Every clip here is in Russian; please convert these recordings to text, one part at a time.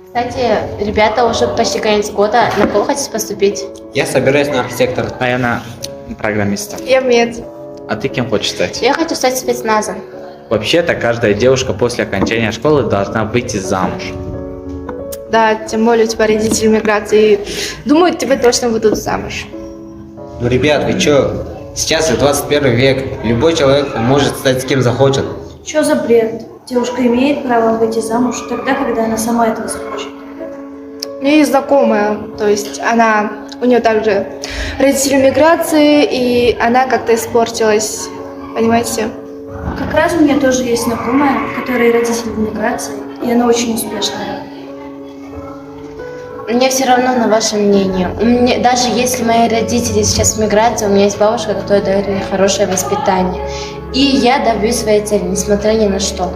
Кстати, ребята, уже почти конец года. На кого хотите поступить? Я собираюсь на архитектора. А я на программиста. Я мед. А ты кем хочешь стать? Я хочу стать спецназом. Вообще-то каждая девушка после окончания школы должна выйти замуж. Да, тем более у тебя родители миграции. Думаю, тебя точно выйдут замуж. Ну, ребят, вы чё? Сейчас 21 век. Любой человек может стать с кем захочет. Что за бред? Девушка имеет право выйти замуж тогда, когда она сама этого захочет. У меня есть знакомая, то есть у нее также родители миграции, и она как-то испортилась, понимаете? Как раз у меня тоже есть знакомая, которая родители в миграции, и она очень успешная. Мне все равно на ваше мнение. Даже если мои родители сейчас в миграции, у меня есть бабушка, которая дает мне хорошее воспитание. И я добьюсь своей цели, несмотря ни на что.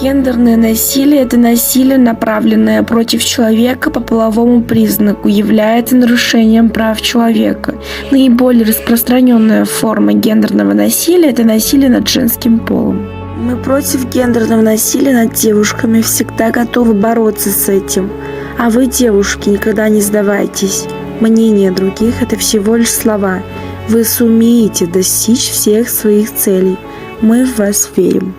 Гендерное насилие – это насилие, направленное против человека по половому признаку, является нарушением прав человека. Наиболее распространенная форма гендерного насилия – это насилие над женским полом. Мы против гендерного насилия над девушками, всегда готовы бороться с этим. А вы, девушки, никогда не сдавайтесь. Мнение других – это всего лишь слова. Вы сумеете достичь всех своих целей. Мы в вас верим.